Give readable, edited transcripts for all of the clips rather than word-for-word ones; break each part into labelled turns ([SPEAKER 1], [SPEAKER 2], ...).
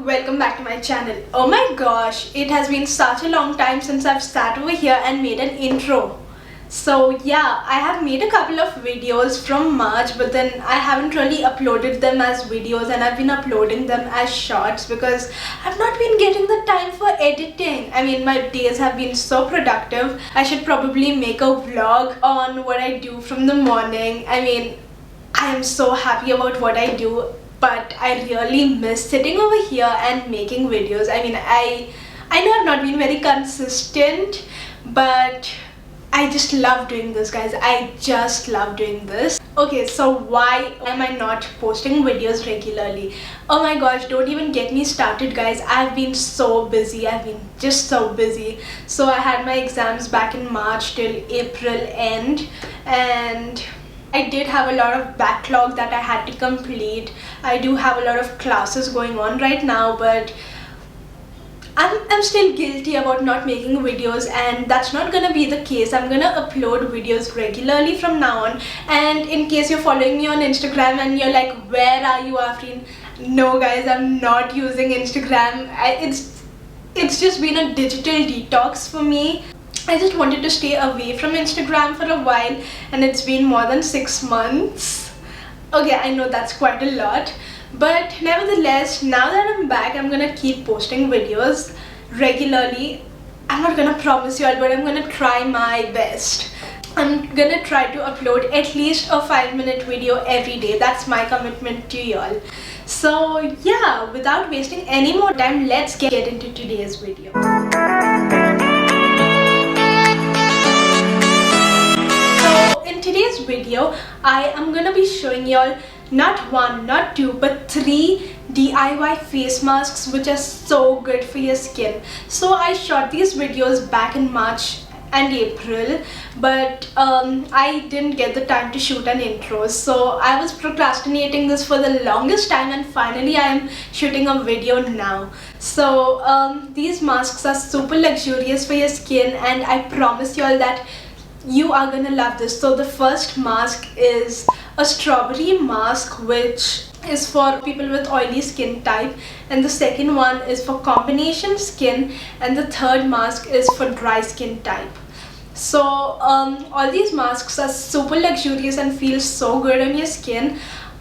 [SPEAKER 1] welcome back to my channel. Oh my gosh, it has been such a long time since I've sat over here and made an intro. So yeah, I have made a couple of videos from March, but then I haven't really uploaded them as videos and I've been uploading them as shorts because I've not been getting the time for editing. I mean, my days have been so productive. I should probably make a vlog on what I do from the morning. I mean, I am so happy about what I do, but I really miss sitting over here and making videos. I mean, I know I've not been very consistent, but I just love doing this, guys. I just love doing this. Okay, so why am I not posting videos regularly? Oh my gosh, don't even get me started, guys. I've been so busy. I've been just so busy. So I had my exams back in March till April end, and I did have a lot of backlog that I had to complete. I do have a lot of classes going on right now, but I'm still guilty about not making videos, and that's not gonna be the case. I'm gonna upload videos regularly from now on. And in case you're following me on Instagram and you're like, where are you, Afreen? No guys, I'm not using Instagram. It's just been a digital detox for me. I just wanted to stay away from Instagram for a while, and it's been more than 6 months. Okay, I know that's quite a lot, but nevertheless, now that I'm back, I'm gonna keep posting videos regularly. I'm not gonna promise you all, but I'm gonna try my best. I'm gonna try to upload at least a 5-minute video every day. That's my commitment to y'all. So yeah, without wasting any more time, let's get into today's video. In today's video, I am gonna be showing y'all not one, not two, but 3 DIY face masks which are so good for your skin. So I shot these videos back in March and April, but I didn't get the time to shoot an intro, so I was procrastinating this for the longest time, and finally I am shooting a video now. So these masks are super luxurious for your skin, and I promise y'all that you are gonna love this. So the first mask is a strawberry mask, which is for people with oily skin type, and the second one is for combination skin, and the third mask is for dry skin type. So all these masks are super luxurious and feel so good on your skin.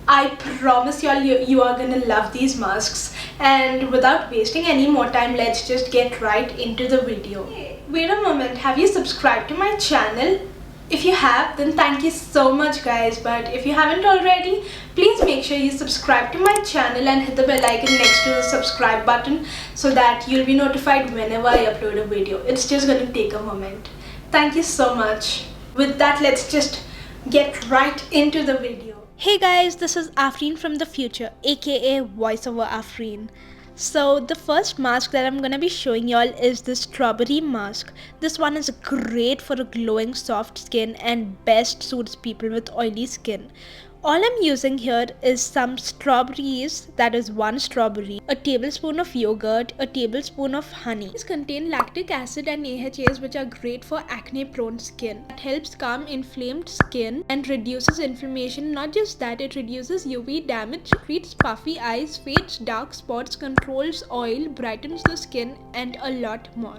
[SPEAKER 1] I promise y'all, you are gonna love these masks. And without wasting any more time, let's just get right into the video. Wait a moment, have you subscribed to my channel? If you have, then thank you so much, guys. But if you haven't already, please make sure you subscribe to my channel and hit the bell icon next to the subscribe button so that you'll be notified whenever I upload a video. It's just gonna take a moment. Thank you so much. With that, let's just get right into the video. Hey guys, this is Afreen from the future, aka voiceover Afreen. So the first mask that I'm gonna be showing y'all is the strawberry mask. This one is great for a glowing soft skin and best suits people with oily skin. All I'm using here is some strawberries, that is 1 strawberry, a tablespoon of yogurt, a tablespoon of honey. These contain lactic acid and AHAs, which are great for acne prone skin. It helps calm inflamed skin and reduces inflammation. Not just that, it reduces UV damage, treats puffy eyes, fades dark spots, controls oil, brightens the skin, and a lot more.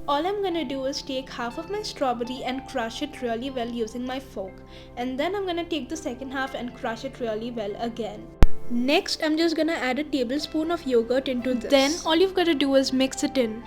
[SPEAKER 1] All I'm gonna do is take half of my strawberry and crush it really well using my fork, and then I'm gonna take the second half and crush it really well again. Next, I'm just gonna add a tablespoon of yogurt into this. Then all you've gotta do is mix it in.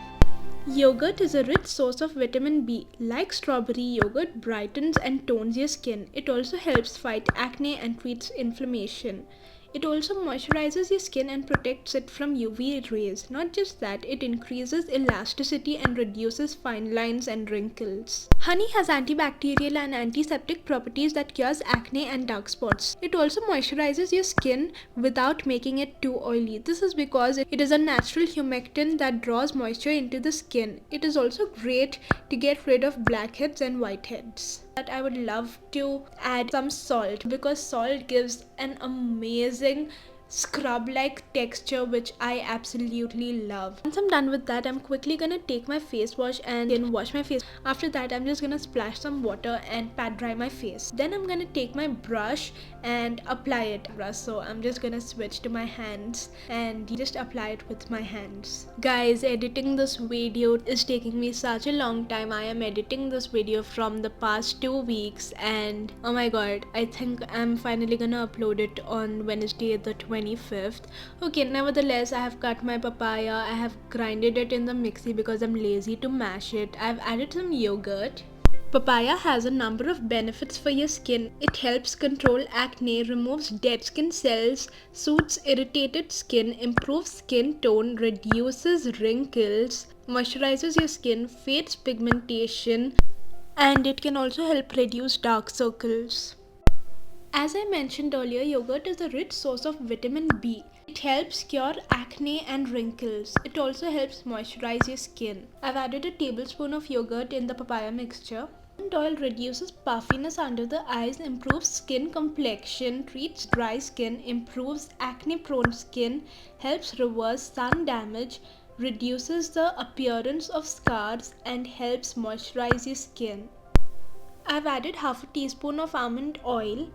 [SPEAKER 1] Yogurt is a rich source of vitamin B. Like strawberry, yogurt brightens and tones your skin. It also helps fight acne and treats inflammation. It also moisturizes your skin and protects it from UV rays. Not just that, it increases elasticity and reduces fine lines and wrinkles. Honey has antibacterial and antiseptic properties that cures acne and dark spots. It also moisturizes your skin without making it too oily. This is because it is a natural humectant that draws moisture into the skin. It is also great to get rid of blackheads and whiteheads. But I would love to add some salt, because salt gives an amazing scrub like texture, which I absolutely love. Once I'm done with that, I'm quickly gonna take my face wash and then wash my face. After that, I'm just gonna splash some water and pat dry my face. Then I'm gonna take my brush and apply it. So I'm just gonna switch to my hands and just apply it with my hands. Guys, editing this video is taking me such a long time. I am editing this video from the past 2 weeks, and oh my god, I think I'm finally gonna upload it on Wednesday the 25th. Okay, nevertheless, I have cut my papaya. I have grinded it in the mixie because I'm lazy to mash it. I've added some yogurt. Papaya has a number of benefits for your skin. It helps control acne, removes dead skin cells, soothes irritated skin, improves skin tone, reduces wrinkles, moisturizes your skin, fades pigmentation, and it can also help reduce dark circles. As I mentioned earlier, yogurt is a rich source of vitamin B. It helps cure acne and wrinkles. It also helps moisturize your skin. I've added a tablespoon of yogurt in the papaya mixture. Almond oil reduces puffiness under the eyes, improves skin complexion, treats dry skin, improves acne-prone skin, helps reverse sun damage, reduces the appearance of scars, and helps moisturize your skin. I've added half a teaspoon of almond oil,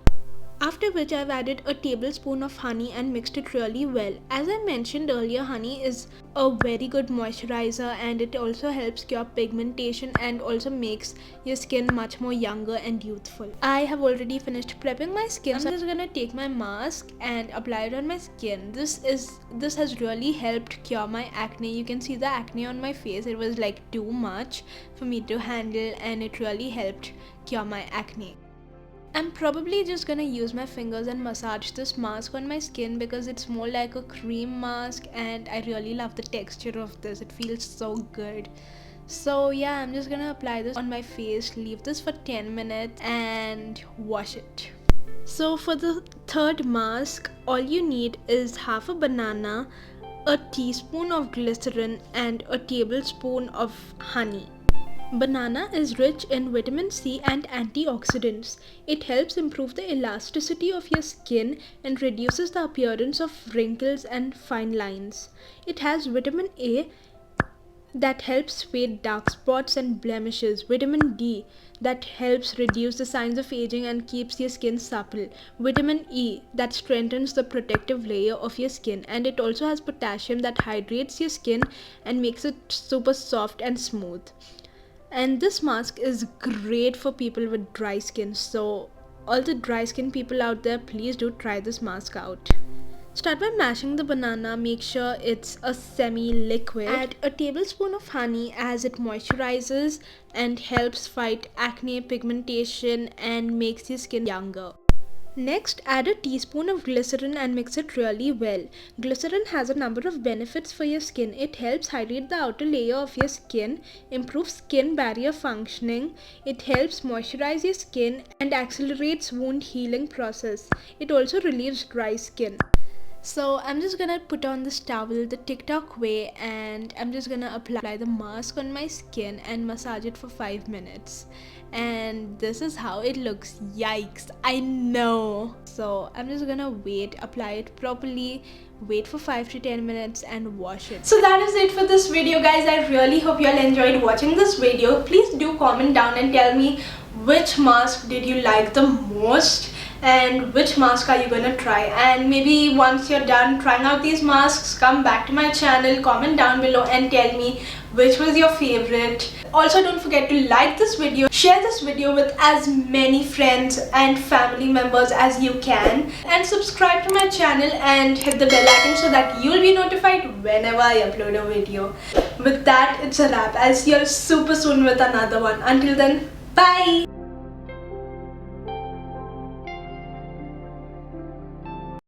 [SPEAKER 1] after which I've added a tablespoon of honey and mixed it really well. As I mentioned earlier, honey is a very good moisturizer, and it also helps cure pigmentation and also makes your skin much more younger and youthful. I have already finished prepping my skin, so I'm just gonna take my mask and apply it on my skin. This has really helped cure my acne. You can see the acne on my face. It was like too much for me to handle, and it really helped cure my acne. I'm probably just gonna use my fingers and massage this mask on my skin because it's more like a cream mask, and I really love the texture of this. It feels so good. So yeah, I'm just gonna apply this on my face, leave this for 10 minutes and wash it. So for the third mask, all you need is half a banana, a teaspoon of glycerin, and a tablespoon of honey. Banana is rich in vitamin C and antioxidants. It helps improve the elasticity of your skin and reduces the appearance of wrinkles and fine lines. It has vitamin A that helps fade dark spots and blemishes, vitamin D that helps reduce the signs of aging and keeps your skin supple, vitamin E that strengthens the protective layer of your skin, and it also has potassium that hydrates your skin and makes it super soft and smooth. And this mask is great for people with dry skin, so all the dry skin people out there, please do try this mask out. Start by mashing the banana. Make sure it's a semi-liquid. Add a tablespoon of honey as it moisturizes and helps fight acne, pigmentation, and makes your skin younger. Next, add a teaspoon of glycerin and mix it really well. Glycerin has a number of benefits for your skin. It helps hydrate the outer layer of your skin, improves skin barrier functioning, it helps moisturize your skin, and accelerates wound healing process. It also relieves dry skin. So I'm just gonna put on this towel the TikTok way, and I'm just gonna apply the mask on my skin and massage it for 5 minutes. And this is how it looks. Yikes, I know. So I'm just gonna wait, apply it properly, wait for 5 to 10 minutes and wash it. So that is it for this video, guys. I really hope you all enjoyed watching this video. Please do comment down and tell me which mask did you like the most and which mask are you gonna try, and maybe once you're done trying out these masks, come back to my channel, comment down below and tell me which was your favorite. Also, don't forget to like this video, share this video with as many friends and family members as you can, and subscribe to my channel and hit the bell icon so that you'll be notified whenever I upload a video. With that, it's a wrap. I'll see you all super soon with another one. Until then, bye.